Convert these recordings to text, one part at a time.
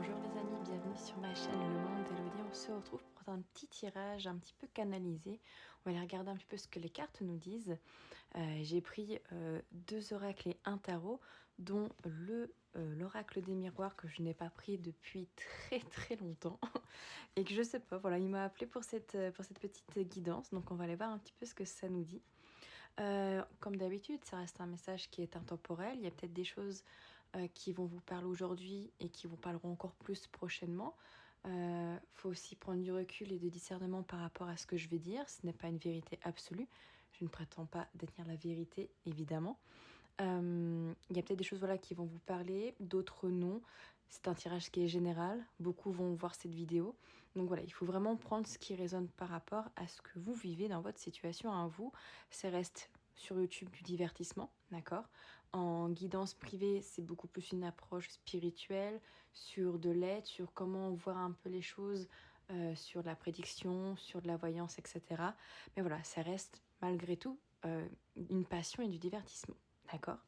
Bonjour les amis, bienvenue sur ma chaîne Le Monde d'Elodie. On se retrouve pour un petit tirage un petit peu canalisé. On va aller regarder un petit peu ce que les cartes nous disent. J'ai pris deux oracles et un tarot, dont l'oracle des miroirs que je n'ai pas pris depuis très longtemps et que je sais pas, voilà, il m'a appelé pour cette petite guidance. Donc on va aller voir un petit peu ce que ça nous dit. Comme d'habitude, ça reste un message qui est intemporel. Il y a peut-être des choses qui vont vous parler aujourd'hui et qui vous parleront encore plus prochainement. Faut aussi prendre du recul et du discernement par rapport à ce que je vais dire. Ce n'est pas une vérité absolue. Je ne prétends pas détenir la vérité, évidemment. Il y a peut-être des choses voilà, qui vont vous parler, d'autres non. C'est un tirage qui est général. Beaucoup vont voir cette vidéo. Donc voilà, il faut vraiment prendre ce qui résonne par rapport à ce que vous vivez dans votre situation à vous. Ça reste sur YouTube du divertissement, d'accord? En guidance privée, c'est beaucoup plus une approche spirituelle, sur de l'aide, sur comment voir un peu les choses, sur la prédiction, sur de la voyance, etc. Mais voilà, ça reste malgré tout une passion et du divertissement. D'accord?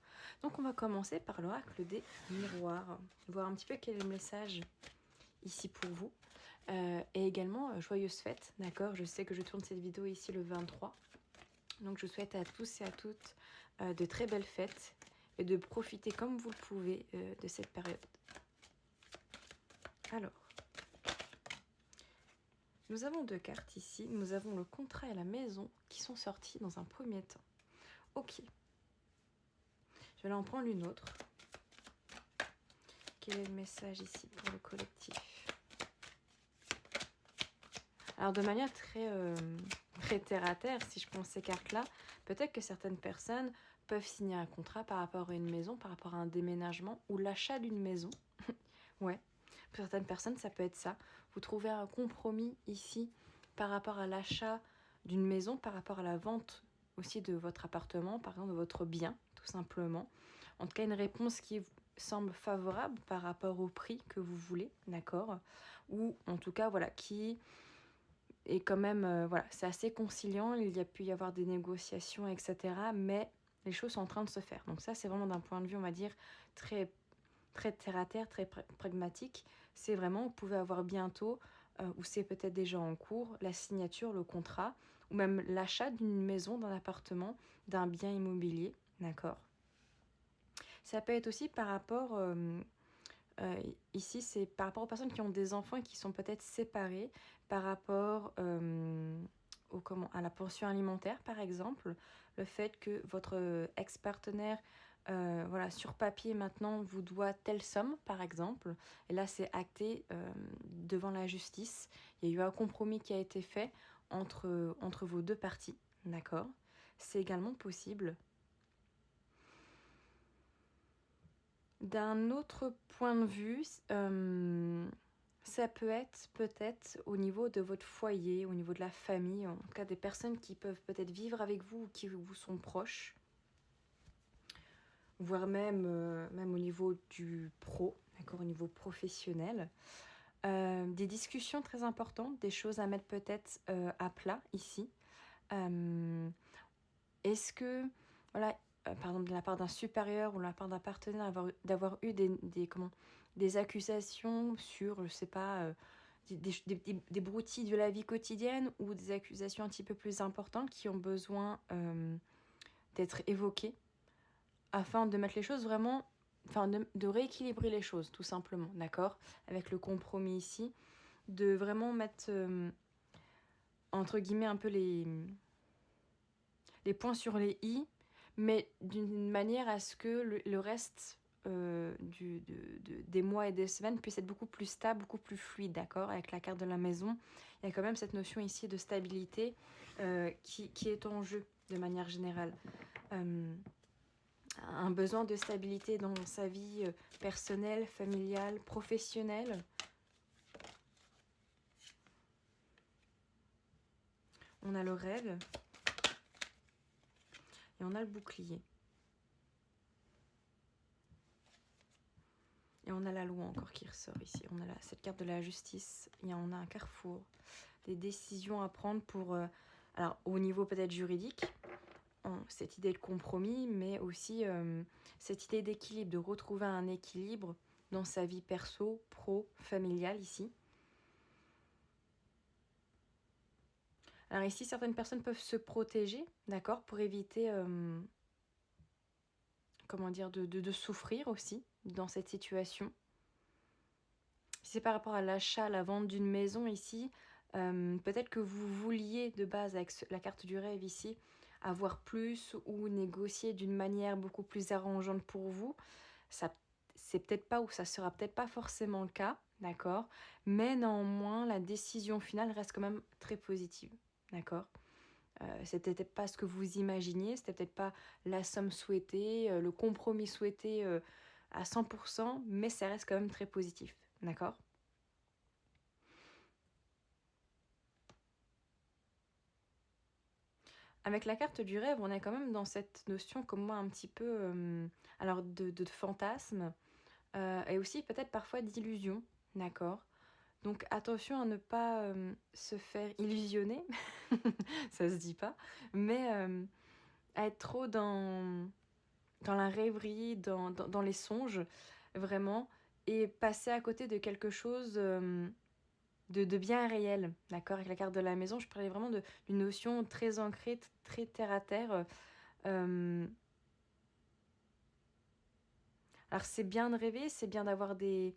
Donc on va commencer par l'oracle des miroirs. Voir un petit peu quel est le message ici pour vous. Et également, joyeuses fêtes. D'accord? Je sais que je tourne cette vidéo ici le 23. Donc je souhaite à tous et à toutes de très belles fêtes et de profiter comme vous le pouvez de cette période. Alors, nous avons deux cartes ici. Nous avons le contrat et la maison qui sont sortis dans un premier temps. Ok. Je vais en prendre une autre. Quel est le message ici pour le collectif? Alors de manière très terre à terre, si je prends ces cartes-là, peut-être que certaines personnes peuvent signer un contrat par rapport à une maison, par rapport à un déménagement ou l'achat d'une maison. Ouais, pour certaines personnes, ça peut être ça. Vous trouvez un compromis ici par rapport à l'achat d'une maison, par rapport à la vente aussi de votre appartement, par exemple de votre bien, tout simplement. En tout cas, une réponse qui semble favorable par rapport au prix que vous voulez, d'accord? Ou en tout cas, voilà, qui est quand même, voilà, c'est assez conciliant, il y a pu y avoir des négociations, etc. Mais les choses sont en train de se faire. Donc ça, c'est vraiment d'un point de vue, on va dire, très terre à terre, très pragmatique. C'est vraiment, vous pouvez avoir bientôt, ou c'est peut-être déjà en cours, la signature, le contrat, ou même l'achat d'une maison, d'un appartement, d'un bien immobilier, d'accord? Ça peut être aussi par rapport, ici, c'est par rapport aux personnes qui ont des enfants et qui sont peut-être séparées, par rapport à la pension alimentaire, par exemple, le fait que votre ex-partenaire, voilà, sur papier maintenant, vous doit telle somme, par exemple, et là, c'est acté devant la justice. Il y a eu un compromis qui a été fait entre vos deux parties, d'accord? C'est également possible. D'un autre point de vue, ça peut être peut-être au niveau de votre foyer, au niveau de la famille, en tout cas des personnes qui peuvent peut-être vivre avec vous ou qui vous sont proches, voire même au niveau du pro, d'accord, au niveau professionnel. Des discussions très importantes, des choses à mettre peut-être à plat ici. Est-ce que, voilà, par exemple de la part d'un supérieur ou de la part d'un partenaire, d'avoir eu des accusations sur, je sais pas, des broutilles de la vie quotidienne ou des accusations un petit peu plus importantes qui ont besoin d'être évoquées afin de mettre les choses vraiment, enfin de rééquilibrer les choses tout simplement, d'accord? Avec le compromis ici, de vraiment mettre entre guillemets un peu les points sur les i, mais d'une manière à ce que le reste des mois et des semaines puisse être beaucoup plus stable, beaucoup plus fluide, d'accord? Avec la carte de la maison, il y a quand même cette notion ici de stabilité qui est en jeu de manière générale. Un besoin de stabilité dans sa vie personnelle, familiale, professionnelle. On a le rêve et on a le bouclier. Et on a la loi encore qui ressort ici. On a cette carte de la justice. Et on a un carrefour. Des décisions à prendre pour... alors, au niveau peut-être juridique, cette idée de compromis, mais aussi cette idée d'équilibre, de retrouver un équilibre dans sa vie perso, pro, familiale ici. Alors ici, certaines personnes peuvent se protéger, d'accord, pour éviter, comment dire, de souffrir aussi dans cette situation. Si c'est par rapport à l'achat, la vente d'une maison ici, peut-être que vous vouliez de base avec la carte du rêve ici, avoir plus ou négocier d'une manière beaucoup plus arrangeante pour vous. Ça, c'est peut-être pas ou ça sera peut-être pas forcément le cas, d'accord? Mais néanmoins, la décision finale reste quand même très positive, d'accord? C'était peut-être pas ce que vous imaginiez, c'était peut-être pas la somme souhaitée, le compromis souhaité à 100%, mais ça reste quand même très positif, d'accord? Avec la carte du rêve, on est quand même dans cette notion, comme moi, un petit peu alors de fantasme et aussi peut-être parfois d'illusion, d'accord? Donc attention à ne pas se faire illusionner, ça se dit pas, mais à être trop dans la rêverie, dans les songes, vraiment, et passer à côté de quelque chose de bien réel, d'accord? Avec la carte de la maison, je parlais vraiment d'une notion très ancrée, très terre à terre. euh, alors c'est bien de rêver, c'est bien d'avoir des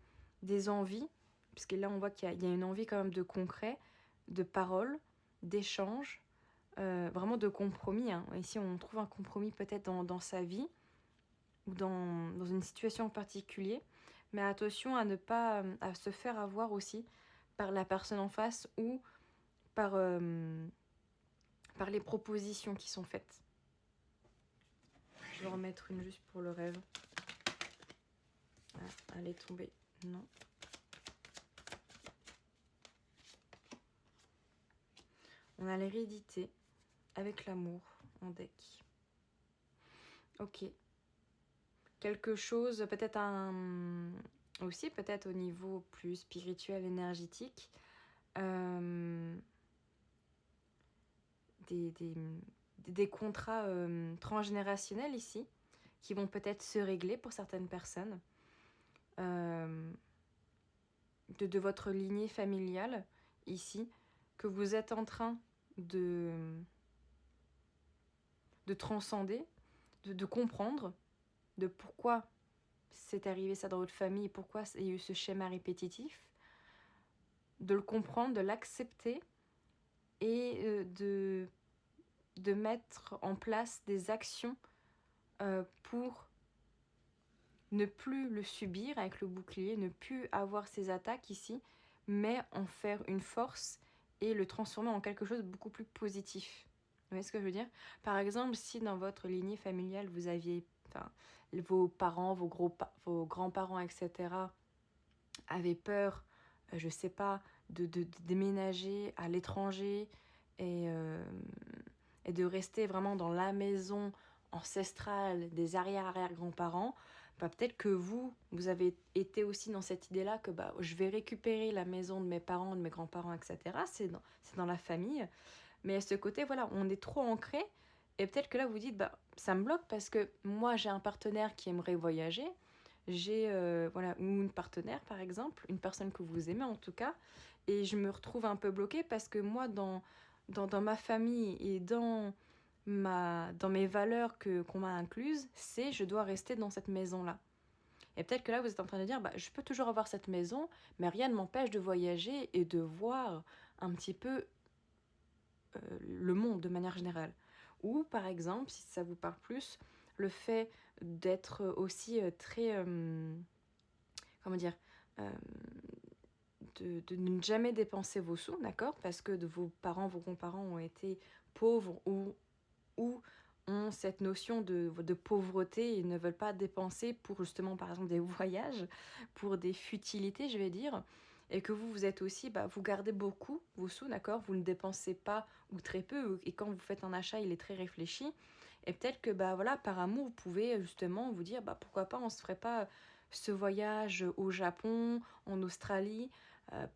envies, puisque là on voit qu'il y a une envie quand même de concret, de parole, d'échange, vraiment de compromis, hein. Ici on trouve un compromis peut-être dans sa vie ou dans une situation en particulier, mais attention à ne pas à se faire avoir aussi par la personne en face ou par, par les propositions qui sont faites. Je vais en remettre une juste pour le rêve. Ah, elle est tombée. Non. On a l'hérédité avec l'amour en deck. Ok. Quelque chose, peut-être aussi peut-être au niveau plus spirituel, énergétique. Euh, des, des, des contrats transgénérationnels ici qui vont peut-être se régler pour certaines personnes. De votre lignée familiale ici, que vous êtes en train de, de transcender, de comprendre de pourquoi c'est arrivé ça dans votre famille et pourquoi il y a eu ce schéma répétitif, de le comprendre, de l'accepter et de mettre en place des actions pour ne plus le subir avec le bouclier, ne plus avoir ces attaques ici, mais en faire une force et le transformer en quelque chose de beaucoup plus positif. Vous voyez ce que je veux dire? Par exemple, si dans votre lignée familiale, vous aviez, enfin, vos parents, vos grands-parents, etc., avaient peur, je sais pas, de déménager à l'étranger et de rester vraiment dans la maison ancestrale des arrière-arrière-grands-parents, bah, peut-être que vous avez été aussi dans cette idée-là que bah, je vais récupérer la maison de mes parents, de mes grands-parents, etc. C'est dans la famille. Mais à ce côté, voilà, on est trop ancré. Et peut-être que là, vous dites, bah, ça me bloque parce que moi, j'ai un partenaire qui aimerait voyager. J'ai voilà, ou une partenaire, par exemple, une personne que vous aimez en tout cas. Et je me retrouve un peu bloquée parce que moi, dans ma famille et dans mes valeurs qu'on m'a incluses, c'est je dois rester dans cette maison-là. Et peut-être que là, vous êtes en train de dire, bah, je peux toujours avoir cette maison, mais rien ne m'empêche de voyager et de voir un petit peu le monde de manière générale. Ou par exemple, si ça vous parle plus, le fait d'être aussi très, comment dire, euh, de ne jamais dépenser vos sous, d'accord? Parce que vos parents, vos grands-parents ont été pauvres ou ont cette notion de pauvreté et ne veulent pas dépenser pour justement par exemple des voyages, pour des futilités je vais dire, et que vous êtes aussi, bah, vous gardez beaucoup vos sous, d'accord, vous ne dépensez pas ou très peu, et quand vous faites un achat il est très réfléchi, et peut-être que bah voilà par amour vous pouvez justement vous dire bah pourquoi pas on se ferait pas ce voyage au Japon, en Australie,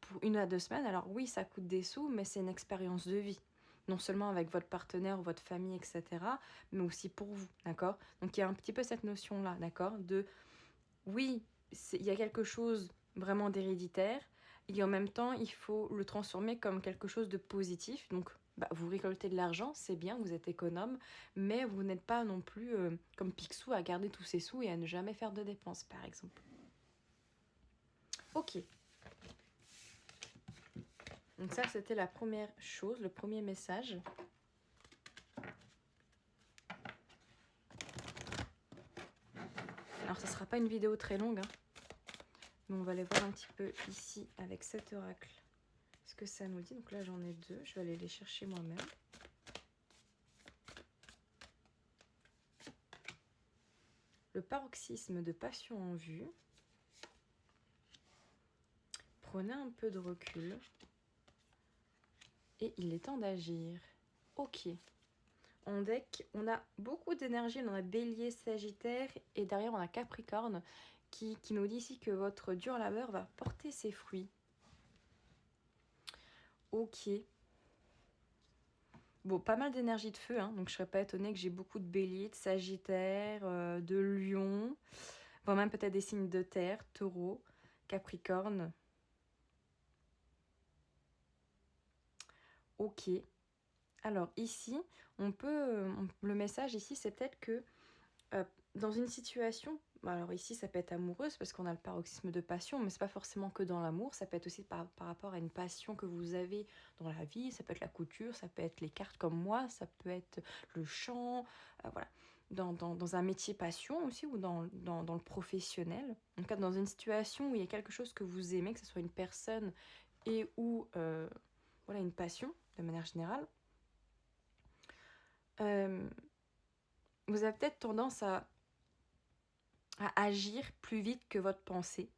pour 1 à 2 semaines. Alors oui ça coûte des sous mais c'est une expérience de vie, non seulement avec votre partenaire ou votre famille, etc., mais aussi pour vous, d'accord? Donc il y a un petit peu cette notion-là, d'accord? De, oui, il y a quelque chose vraiment d'héréditaire et en même temps, il faut le transformer comme quelque chose de positif. Donc, vous récoltez de l'argent, c'est bien, vous êtes économe, mais vous n'êtes pas non plus comme Picsou à garder tous ses sous et à ne jamais faire de dépenses, par exemple. Ok. Donc ça, c'était la première chose, le premier message. Alors, ça ne sera pas une vidéo très longue, hein. Mais on va aller voir un petit peu ici avec cet oracle ce que ça nous dit. Donc là, j'en ai 2. Je vais aller les chercher moi-même. Le paroxysme de passion en vue. Prenez un peu de recul. Et il est temps d'agir. Ok. En deck, on a beaucoup d'énergie. On a Bélier, Sagittaire et derrière, on a Capricorne qui nous dit ici que votre dur labeur va porter ses fruits. Ok. Bon, pas mal d'énergie de feu, hein, donc je serais pas étonnée que j'ai beaucoup de Bélier, de Sagittaire, de Lion, voire même peut-être des signes de terre, Taureau, Capricorne. Ok. Alors ici, le message ici, c'est peut-être que dans une situation, alors ici ça peut être amoureuse parce qu'on a le paroxysme de passion, mais c'est pas forcément que dans l'amour, ça peut être aussi par rapport à une passion que vous avez dans la vie, ça peut être la couture, ça peut être les cartes comme moi, ça peut être le chant, voilà. Dans un métier passion aussi ou dans le professionnel. En tout cas, dans une situation où il y a quelque chose que vous aimez, que ce soit une personne et ou voilà, une passion de manière générale, vous avez peut-être tendance à agir plus vite que votre pensée.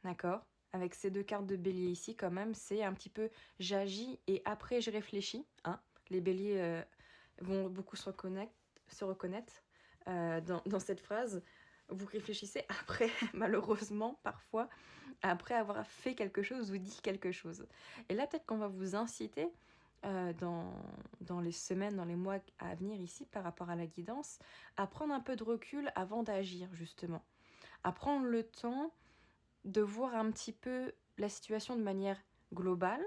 D'accord ? Avec ces 2 cartes de bélier ici, quand même, c'est un petit peu j'agis et après je réfléchis. Hein. Les béliers vont beaucoup se reconnaître dans cette phrase. Vous réfléchissez après, malheureusement, parfois, après avoir fait quelque chose ou dit quelque chose. Et là, peut-être qu'on va vous inciter dans les semaines, dans les mois à venir ici, par rapport à la guidance, à prendre un peu de recul avant d'agir, justement. À prendre le temps de voir un petit peu la situation de manière globale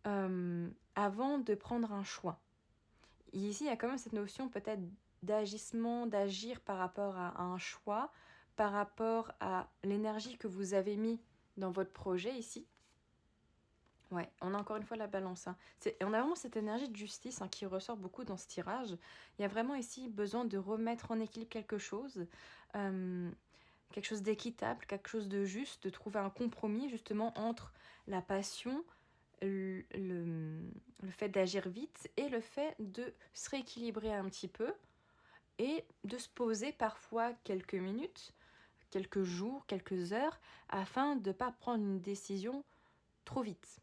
avant de prendre un choix. Ici, il y a quand même cette notion peut-être d'agissement, d'agir par rapport à un choix, par rapport à l'énergie que vous avez mis dans votre projet ici. Ouais, on a encore une fois la balance. Hein. On a vraiment cette énergie de justice qui ressort beaucoup dans ce tirage. Il y a vraiment ici besoin de remettre en équilibre quelque chose d'équitable, quelque chose de juste, de trouver un compromis justement entre la passion, le fait d'agir vite et le fait de se rééquilibrer un petit peu et de se poser parfois quelques minutes, quelques jours, quelques heures afin de ne pas prendre une décision trop vite.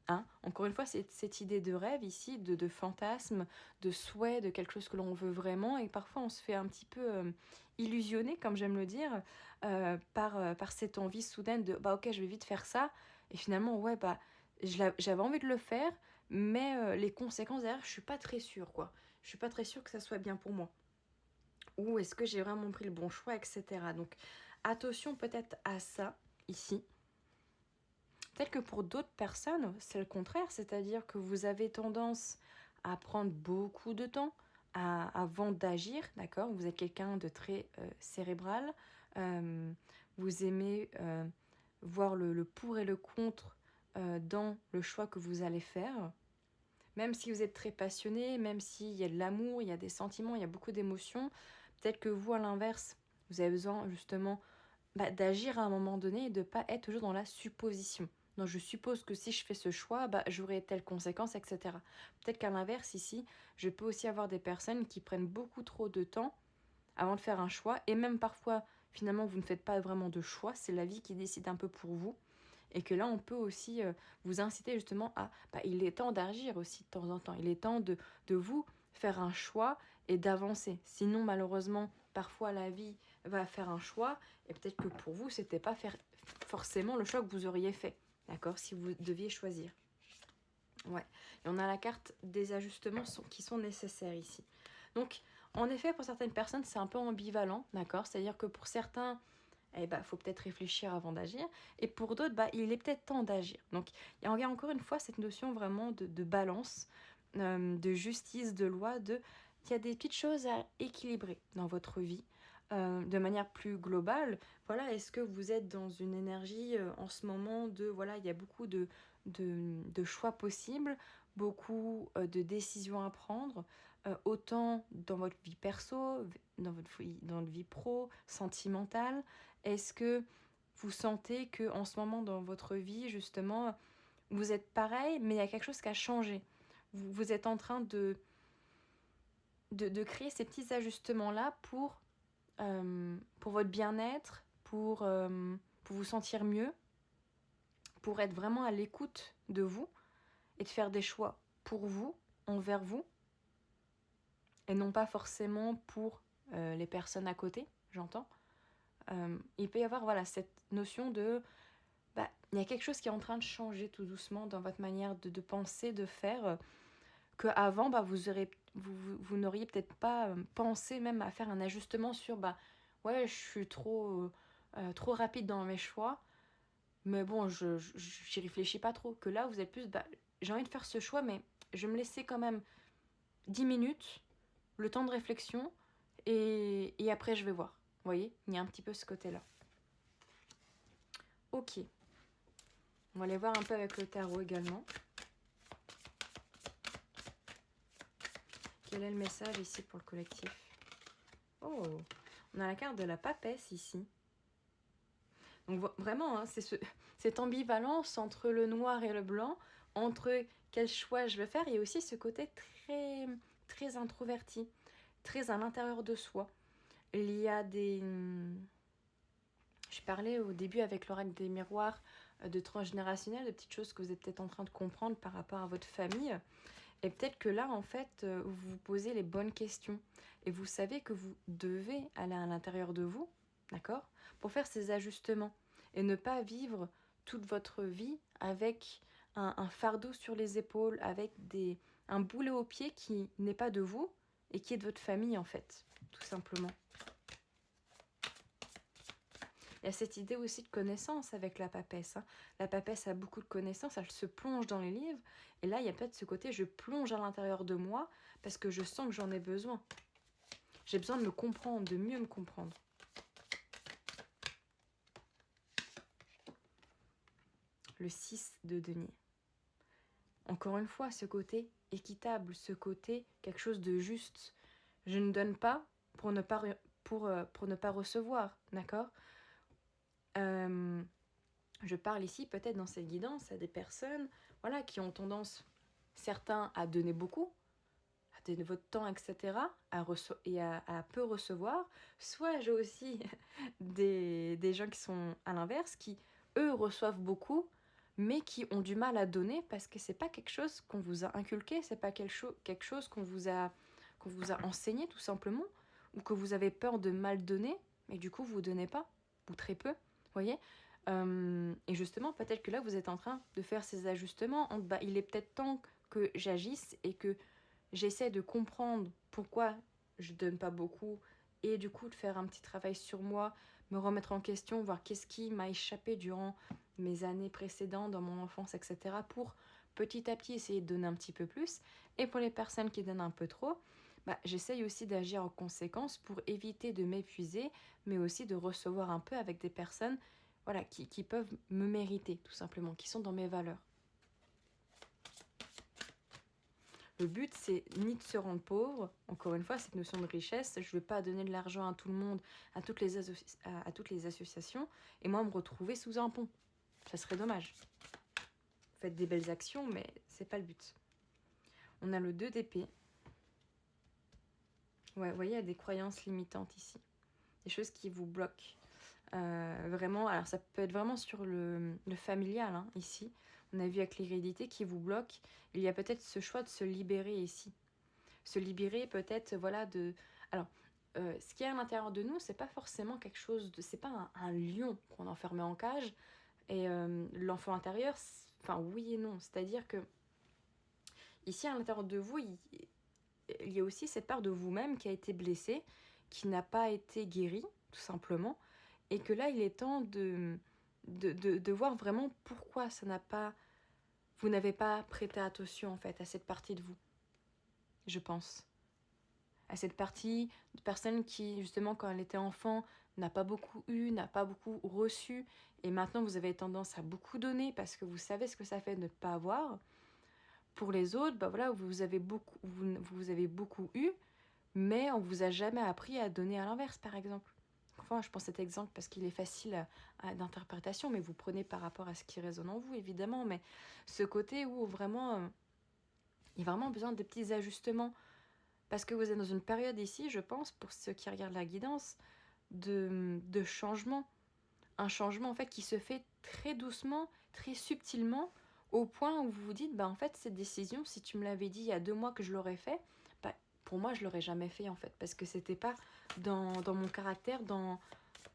Hein. Encore une fois, c'est cette idée de rêve ici, de fantasme, de souhait, de quelque chose que l'on veut vraiment. Et parfois, on se fait un petit peu illusionner, comme j'aime le dire, par cette envie soudaine de « ok, je vais vite faire ça ». Et finalement, ouais, j'avais envie de le faire, mais les conséquences derrière, je suis pas très sûre, quoi. Je suis pas très sûre que ça soit bien pour moi. Ou est-ce que j'ai vraiment pris le bon choix, etc. Donc, attention peut-être à ça, ici. Peut-être que pour d'autres personnes, c'est le contraire, c'est-à-dire que vous avez tendance à prendre beaucoup de temps avant d'agir, d'accord ? Vous êtes quelqu'un de très cérébral, vous aimez voir le pour et le contre dans le choix que vous allez faire. Même si vous êtes très passionné, même s'il y a de l'amour, il y a des sentiments, il y a beaucoup d'émotions, peut-être que vous, à l'inverse, vous avez besoin justement d'agir à un moment donné et de ne pas être toujours dans la supposition. Donc je suppose que si je fais ce choix, j'aurai telle conséquence, etc. Peut-être qu'à l'inverse, ici, je peux aussi avoir des personnes qui prennent beaucoup trop de temps avant de faire un choix. Et même parfois, finalement, vous ne faites pas vraiment de choix. C'est la vie qui décide un peu pour vous. Et que là, on peut aussi vous inciter justement à... il est temps d'agir aussi de temps en temps. Il est temps de vous faire un choix et d'avancer. Sinon, malheureusement, parfois la vie va faire un choix. Et peut-être que pour vous, c'était pas forcément le choix que vous auriez fait. D'accord ? Si vous deviez choisir. Ouais. Et on a la carte des ajustements qui sont nécessaires ici. Donc, En effet, pour certaines personnes, c'est un peu ambivalent, d'accord? C'est-à-dire que pour certains, eh ben, faut peut-être réfléchir avant d'agir. Et pour d'autres, bah, il est peut-être temps d'agir. Donc, il y a encore une fois cette notion vraiment de balance, de justice, de loi, il y a des petites choses à équilibrer dans votre vie. De manière plus globale, voilà, est-ce que vous êtes dans une énergie en ce moment voilà, il y a beaucoup de choix possibles, beaucoup de décisions à prendre, autant dans votre vie perso, dans votre vie pro, sentimentale. Est-ce que vous sentez que en ce moment dans votre vie, justement, vous êtes pareil, mais il y a quelque chose qui a changé? Vous êtes en train de créer ces petits ajustements-là pour votre bien-être, pour vous sentir mieux, pour être vraiment à l'écoute de vous et de faire des choix pour vous, envers vous, et non pas forcément pour les personnes à côté, j'entends. Il peut y avoir voilà, cette notion bah, il y a quelque chose qui est en train de changer tout doucement dans votre manière de penser, de faire, qu'avant, bah, vous n'auriez peut-être pas pensé même à faire un ajustement sur, bah, ouais, je suis trop rapide dans mes choix, mais bon, j'y réfléchis pas trop. Que là, vous êtes plus, bah, j'ai envie de faire ce choix, mais je vais me laisser quand même 10 minutes, le temps de réflexion, et après, je vais voir. Vous voyez, il y a un petit peu ce côté-là. Ok. On va aller voir un peu avec le tarot également. Quel est le message ici pour le collectif? Oh, on a la carte de la papesse ici. Donc vraiment, hein, c'est cette ambivalence entre le noir et le blanc, entre quel choix je vais faire, et aussi ce côté très, très introverti, très à l'intérieur de soi. Il y a Je parlais au début avec l'oracle des miroirs de transgénérationnel, de petites choses que vous êtes peut-être en train de comprendre par rapport à votre famille. Et peut-être que là, en fait, vous vous posez les bonnes questions. Et vous savez que vous devez aller à l'intérieur de vous, d'accord, pour faire ces ajustements. Et ne pas vivre toute votre vie avec un fardeau sur les épaules, avec un boulet au pied qui n'est pas de vous et qui est de votre famille, en fait, tout simplement. Il y a cette idée aussi de connaissance avec la papesse. Hein. La papesse a beaucoup de connaissances, elle se plonge dans les livres. Et là, il y a peut-être ce côté, je plonge à l'intérieur de moi parce que je sens que j'en ai besoin. J'ai besoin de me comprendre, de mieux me comprendre. Le 6 de denier. Encore une fois, ce côté équitable, ce côté quelque chose de juste. Je ne donne pas pour ne pas recevoir, d'accord? Je parle ici peut-être dans cette guidance à des personnes voilà, qui ont tendance, certains, à donner beaucoup, à donner votre temps, etc., à peu recevoir. Soit j'ai aussi des gens qui sont à l'inverse, qui, eux, reçoivent beaucoup, mais qui ont du mal à donner parce que c'est pas quelque chose qu'on vous a inculqué, c'est pas quelque chose qu'on vous a enseigné tout simplement, ou que vous avez peur de mal donner, et du coup vous donnez pas, ou très peu, vous voyez. Et justement, peut-être que là, vous êtes en train de faire ces ajustements. Bah, il est peut-être temps que j'agisse et que j'essaie de comprendre pourquoi je donne pas beaucoup et du coup de faire un petit travail sur moi, me remettre en question, voir qu'est-ce qui m'a échappé durant mes années précédentes, dans mon enfance, etc. pour petit à petit essayer de donner un petit peu plus. Et pour les personnes qui donnent un peu trop, bah, j'essaye aussi d'agir en conséquence pour éviter de m'épuiser, mais aussi de recevoir un peu avec des personnes voilà, qui peuvent me mériter, tout simplement, qui sont dans mes valeurs. Le but, c'est ni de se rendre pauvre, encore une fois, cette notion de richesse, je ne veux pas donner de l'argent à tout le monde, à toutes les associations, et moi me retrouver sous un pont. Ça serait dommage. Faites des belles actions, mais c'est pas le but. On a le 2 d'épée. Ouais, vous voyez, il y a des croyances limitantes ici. Des choses qui vous bloquent. Vraiment, alors ça peut être vraiment sur le familial, hein, ici. On a vu avec l'hérédité qui vous bloque. Il y a peut-être ce choix de se libérer ici. Se libérer peut-être, voilà, de... Alors, ce qui est à l'intérieur de nous, c'est pas forcément quelque chose de... C'est pas un lion qu'on enfermait en cage. Et l'enfant intérieur, enfin oui et non. C'est-à-dire que ici, à l'intérieur de vous, il y a aussi cette part de vous-même qui a été blessée, qui n'a pas été guérie, tout simplement, et que là, il est temps de voir vraiment pourquoi ça n'a pas... Vous n'avez pas prêté attention, en fait, à cette partie de vous, je pense. À cette partie de personne qui, justement, quand elle était enfant, n'a pas beaucoup eu, n'a pas beaucoup reçu, et maintenant vous avez tendance à beaucoup donner parce que vous savez ce que ça fait de ne pas avoir. Pour les autres, bah voilà, vous avez beaucoup eu, mais on vous a jamais appris à donner à l'inverse, par exemple. Enfin, je pense cet exemple parce qu'il est facile d'interprétation, mais vous prenez par rapport à ce qui résonne en vous, évidemment. Mais ce côté où vraiment, il y a vraiment besoin de petits ajustements. Parce que vous êtes dans une période ici, je pense, pour ceux qui regardent la guidance, de changement. Un changement, en fait, qui se fait très doucement, très subtilement, au point où vous vous dites, bah en fait, cette décision, si tu me l'avais dit il y a 2 mois que je l'aurais fait, bah, pour moi, je l'aurais jamais fait, en fait, parce que c'était pas dans mon caractère, dans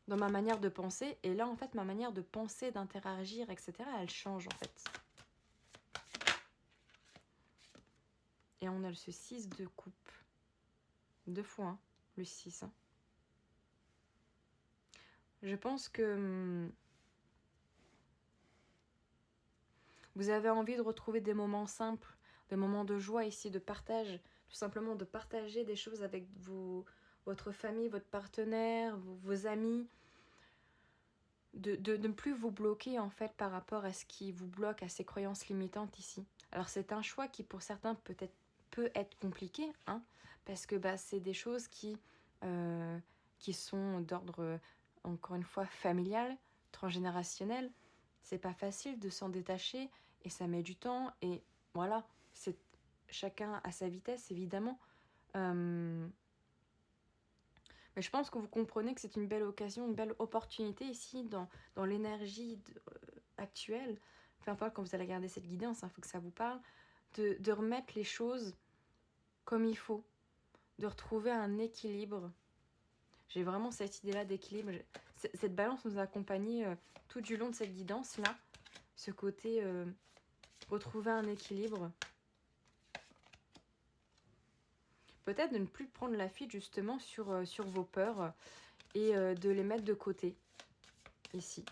ma manière de penser. Et là, en fait, ma manière de penser, d'interagir, etc., elle change, en fait. Et on a ce 6 de coupe. 2 fois, hein, le 6. Hein. Je pense que vous avez envie de retrouver des moments simples, des moments de joie ici, de partage, tout simplement de partager des choses avec votre famille, votre partenaire, vos amis, de ne plus vous bloquer en fait par rapport à ce qui vous bloque, à ces croyances limitantes ici. Alors c'est un choix qui pour certains peut être compliqué, hein, parce que bah, c'est des choses qui sont d'ordre, encore une fois, familial, transgénérationnel. C'est pas facile de s'en détacher et ça met du temps et voilà, c'est chacun à sa vitesse évidemment. Mais je pense que vous comprenez que c'est une belle occasion, une belle opportunité ici dans l'énergie actuelle. Peu importe quand vous allez regarder cette guidance, il faut que ça vous parle, de remettre les choses comme il faut, de retrouver un équilibre. J'ai vraiment cette idée-là d'équilibre. Cette balance nous a accompagnés tout du long de cette guidance-là. Ce côté retrouver un équilibre. Peut-être de ne plus prendre la fuite justement sur vos peurs et de les mettre de côté, ici.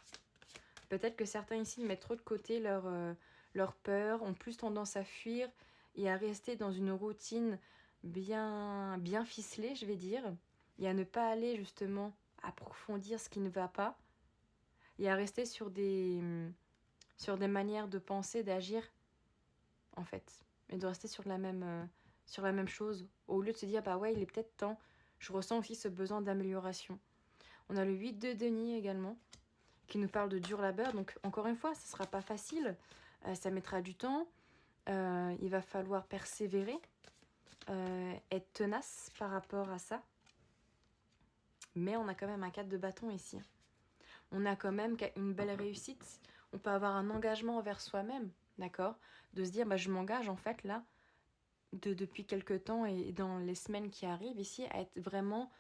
Peut-être que certains ici mettent trop de côté leurs peurs, ont plus tendance à fuir et à rester dans une routine bien ficelée, je vais dire, et à ne pas aller justement approfondir ce qui ne va pas, et à rester sur des manières de penser, d'agir, en fait, et de rester sur la même chose, au lieu de se dire, bah ouais, il est peut-être temps, je ressens aussi ce besoin d'amélioration. On a le 8 de denier également, qui nous parle de dur labeur. Donc, encore une fois, ce ne sera pas facile. Ça mettra du temps. Il va falloir persévérer, être tenace par rapport à ça. Mais on a quand même un 4 de bâton ici. On a quand même une belle réussite. On peut avoir un engagement envers soi-même, d'accord? De se dire, bah, je m'engage en fait là, depuis quelques temps et dans les semaines qui arrivent ici, à être vraiment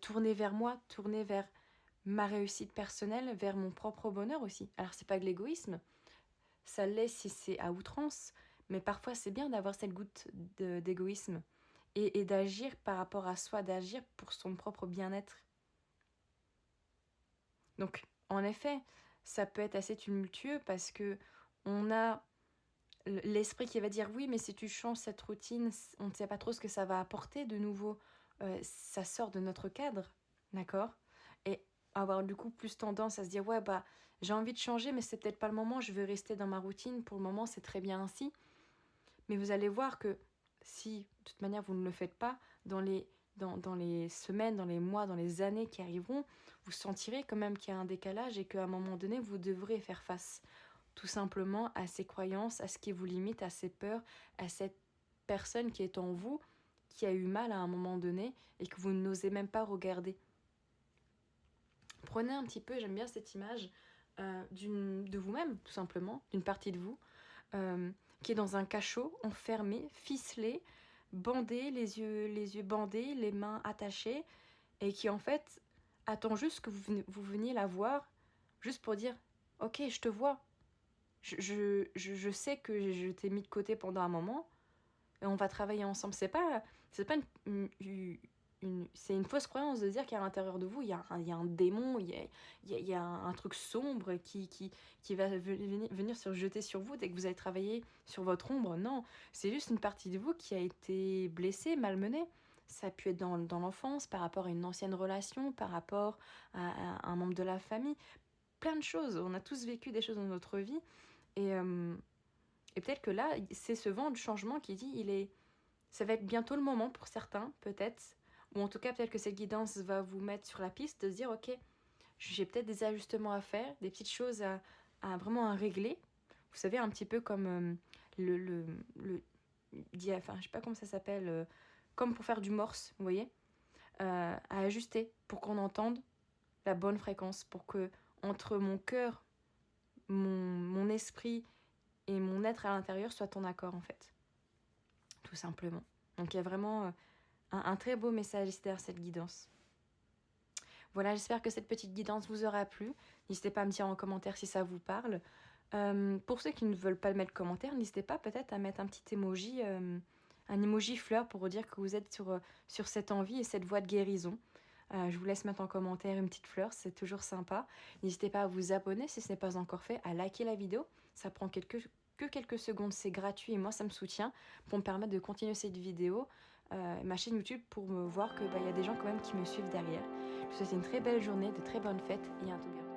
tourné vers moi, tourné vers ma réussite personnelle, vers mon propre bonheur aussi. Alors c'est pas de l'égoïsme, ça l'est si c'est à outrance, mais parfois c'est bien d'avoir cette goutte d'égoïsme et d'agir par rapport à soi, d'agir pour son propre bien-être. Donc en effet, ça peut être assez tumultueux parce que on a l'esprit qui va dire oui, mais si tu changes cette routine, on ne sait pas trop ce que ça va apporter de nouveau. Ça sort de notre cadre, d'accord? Et avoir du coup plus tendance à se dire ouais bah j'ai envie de changer mais c'est peut-être pas le moment, je veux rester dans ma routine, pour le moment c'est très bien ainsi. Mais vous allez voir que si de toute manière vous ne le faites pas, dans les semaines, dans les mois, dans les années qui arriveront, vous sentirez quand même qu'il y a un décalage et qu'à un moment donné vous devrez faire face tout simplement à ces croyances, à ce qui vous limite, à ces peurs, à cette personne qui est en vous, qui a eu mal à un moment donné et que vous n'osez même pas regarder. Prenez un petit peu, j'aime bien cette image de vous-même, tout simplement, d'une partie de vous, qui est dans un cachot, enfermé, ficelé, bandé, les yeux bandés, les mains attachées, et qui en fait attend juste que vous veniez la voir, juste pour dire « Ok, je te vois, je sais que je t'ai mis de côté pendant un moment, et on va travailler ensemble. C'est pas c'est une fausse croyance de dire qu'à l'intérieur de vous, il y a un démon, il y a un truc sombre qui va venir se jeter sur vous dès que vous allez travailler sur votre ombre. Non, c'est juste une partie de vous qui a été blessée, malmenée. Ça a pu être dans l'enfance, par rapport à une ancienne relation, par rapport à un membre de la famille. Plein de choses. On a tous vécu des choses dans notre vie. Et, euh, et peut-être que là, c'est ce vent de changement qui dit, ça va être bientôt le moment pour certains, peut-être. Ou en tout cas, peut-être que cette guidance va vous mettre sur la piste de se dire, ok, j'ai peut-être des ajustements à faire, des petites choses à vraiment à régler. Vous savez, un petit peu comme enfin, je sais pas comment ça s'appelle, comme pour faire du morse, vous voyez, à ajuster pour qu'on entende la bonne fréquence, pour que entre mon cœur, mon esprit et mon être à l'intérieur soient en accord, en fait. Tout simplement. Donc il y a vraiment un très beau message ici derrière cette guidance. Voilà, j'espère que cette petite guidance vous aura plu. N'hésitez pas à me dire en commentaire si ça vous parle. Pour ceux qui ne veulent pas mettre de commentaire, n'hésitez pas peut-être à mettre un petit emoji, un emoji fleur pour dire que vous êtes sur cette envie et cette voie de guérison. Je vous laisse mettre en commentaire une petite fleur, c'est toujours sympa. N'hésitez pas à vous abonner si ce n'est pas encore fait, à liker la vidéo. Ça prend que quelques secondes, c'est gratuit et moi ça me soutient pour me permettre de continuer cette vidéo. Ma chaîne YouTube pour me voir qu'il y a des gens quand même qui me suivent derrière. Je vous souhaite une très belle journée, de très bonnes fêtes et à tout bientôt.